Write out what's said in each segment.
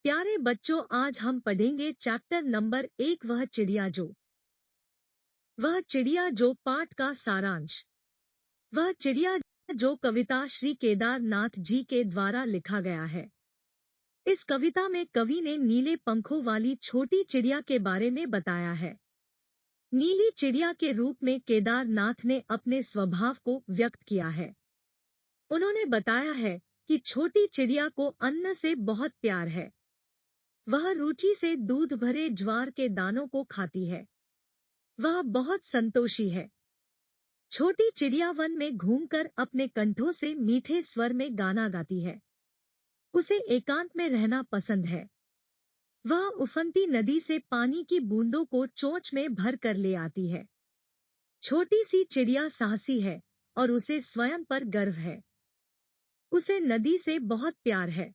प्यारे बच्चों, आज हम पढ़ेंगे चैप्टर नंबर 1 वह चिड़िया जो पाठ का सारांश। वह चिड़िया जो कविता श्री केदारनाथ जी के द्वारा लिखा गया है। इस कविता में कवि ने नीले पंखों वाली छोटी चिड़िया के बारे में बताया है। नीली चिड़िया के रूप में केदारनाथ ने अपने स्वभाव को व्यक्त किया है। उन्होंने बताया है कि छोटी चिड़िया को अन्न से बहुत प्यार है। वह रुचि से दूध भरे ज्वार के दानों को खाती है। वह बहुत संतोषी है। छोटी चिड़िया वन में घूमकर अपने कंठों से मीठे स्वर में गाना गाती है। उसे एकांत में रहना पसंद है। वह उफनती नदी से पानी की बूंदों को चोंच में भर कर ले आती है। छोटी सी चिड़िया साहसी है और उसे स्वयं पर गर्व है। उसे नदी से बहुत प्यार है।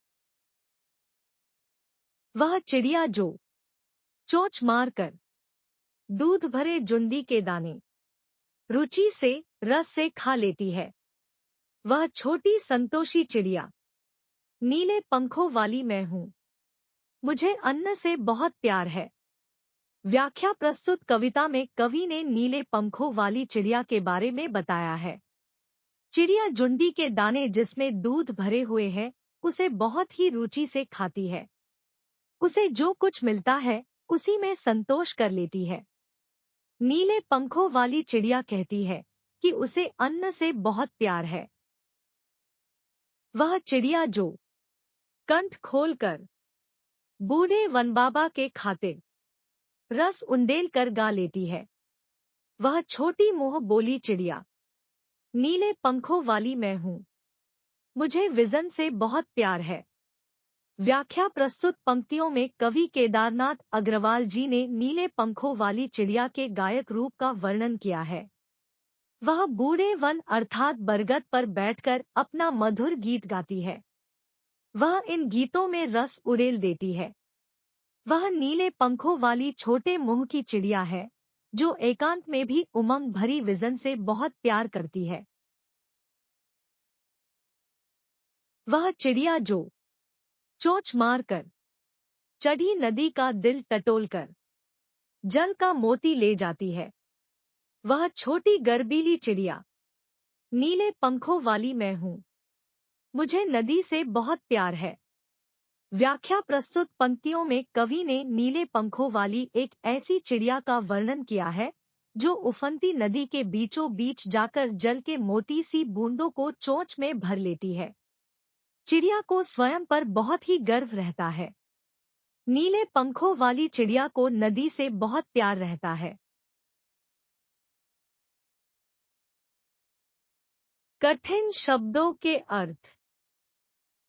वह चिड़िया जो चोंच मारकर दूध भरे जुंडी के दाने रुचि से रस से खा लेती है। वह छोटी संतोषी चिड़िया नीले पंखों वाली मैं हूँ। मुझे अन्न से बहुत प्यार है। व्याख्या प्रस्तुत कविता में कवि ने नीले पंखों वाली चिड़िया के बारे में बताया है। चिड़िया जुंडी के दाने जिसमें दूध भरे हुए हैं उसे बहुत ही रुचि से खाती है। उसे जो कुछ मिलता है उसी में संतोष कर लेती है। नीले पंखों वाली चिड़िया कहती है कि उसे अन्न से बहुत प्यार है। वह चिड़िया जो कंठ खोलकर बूढ़े वनबाबा के खातिर रस उंडेल कर गा लेती है। वह छोटी मुंह बोली चिड़िया नीले पंखों वाली मैं हूँ। मुझे विजन से बहुत प्यार है। व्याख्या प्रस्तुत पंक्तियों में कवि केदारनाथ अग्रवाल जी ने नीले पंखों वाली चिड़िया के गायक रूप का वर्णन किया है। वह बूढ़े वन अर्थात बरगद पर बैठकर अपना मधुर गीत गाती है। वह इन गीतों में रस उड़ेल देती है। वह नीले पंखों वाली छोटे मुंह की चिड़िया है जो एकांत में भी उमंग भरी विजन से बहुत प्यार करती है। वह चिड़िया जो चोंच मारकर चढ़ी नदी का दिल टटोलकर जल का मोती ले जाती है। वह छोटी गर्बीली चिड़िया नीले पंखों वाली मैं हूँ। मुझे नदी से बहुत प्यार है। व्याख्या प्रस्तुत पंक्तियों में कवि ने नीले पंखों वाली एक ऐसी चिड़िया का वर्णन किया है जो उफनती नदी के बीचों बीच जाकर जल के मोती सी बूंदों को चोंच में भर लेती है। चिड़िया को स्वयं पर बहुत ही गर्व रहता है। नीले पंखों वाली चिड़िया को नदी से बहुत प्यार रहता है। कठिन शब्दों के अर्थ।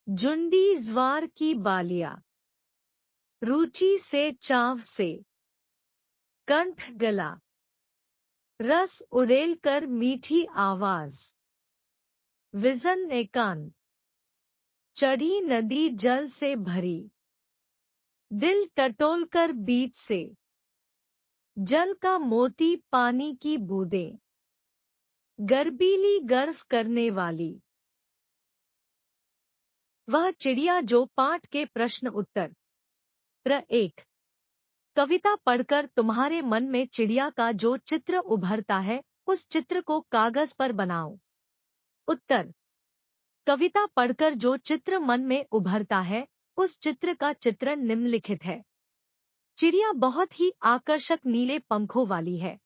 जुंडी ज्वार की बालिया रुचि से चाव से कंठ गला रस उड़ेल कर मीठी आवाज विजन एकांत चढ़ी नदी जल से भरी दिल टटोल कर बीच से जल का मोती पानी की बूंदें गर्बीली गर्व करने वाली। वह चिड़िया जो पाठ के प्रश्न उत्तर। 1। कविता पढ़कर तुम्हारे मन में चिड़िया का जो चित्र उभरता है उस चित्र को कागज पर बनाओ। उत्तर। कविता पढ़कर जो चित्र मन में उभरता है उस चित्र का चित्रण निम्नलिखित है। चिड़िया बहुत ही आकर्षक नीले पंखों वाली है।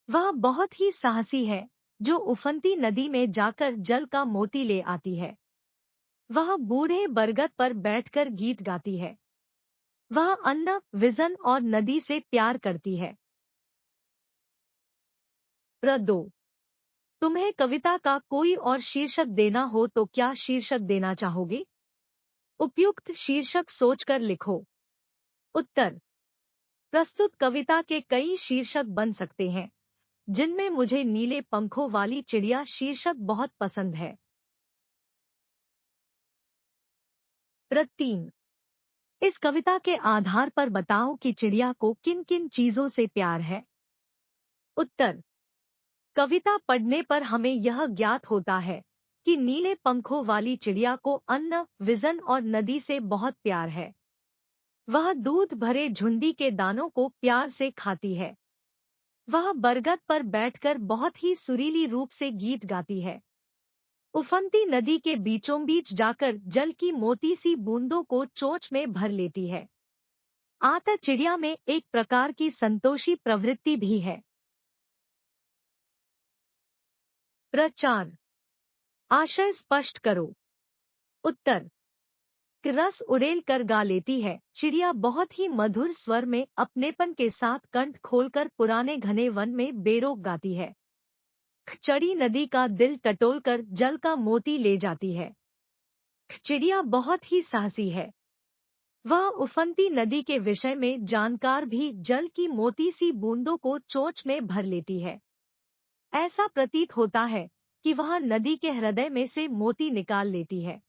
वह बहुत ही साहसी है जो उफनती नदी में जाकर जल का मोती ले आती है। वह बूढ़े बरगद पर बैठकर गीत गाती है। वह अन्न, विजन और नदी से प्यार करती है। 2। तुम्हें कविता का कोई और शीर्षक देना हो तो क्या शीर्षक देना चाहोगे? उपयुक्त शीर्षक सोचकर लिखो। उत्तर। प्रस्तुत कविता के कई शीर्षक बन सकते हैं जिनमें मुझे नीले पंखों वाली चिड़िया शीर्षक बहुत पसंद है। 3। इस कविता के आधार पर बताओ कि चिड़िया को किन किन चीजों से प्यार है। उत्तर। कविता पढ़ने पर हमें यह ज्ञात होता है कि नीले पंखों वाली चिड़िया को अन्न, विजन और नदी से बहुत प्यार है। वह दूध भरे झुंडी के दानों को प्यार से खाती है। वह बरगद पर बैठकर बहुत ही सुरीली रूप से गीत गाती है। उफनती नदी के बीचों बीच जाकर जल की मोती सी बूंदों को चोंच में भर लेती है। आता चिड़िया में एक प्रकार की संतोषी प्रवृत्ति भी है। प्रचार। आशय स्पष्ट करो। उत्तर। रस उड़ेल कर गा लेती है। चिड़िया बहुत ही मधुर स्वर में अपनेपन के साथ कंठ खोलकर पुराने घने वन में बेरोक गाती है। चड़ी नदी का दिल टटोलकर जल का मोती ले जाती है। चिड़िया बहुत ही साहसी है। वह उफनती नदी के विषय में जानकार भी जल की मोती सी बूंदों को चोंच में भर लेती है। ऐसा प्रतीत होता है कि वह नदी के हृदय में से मोती निकाल लेती है।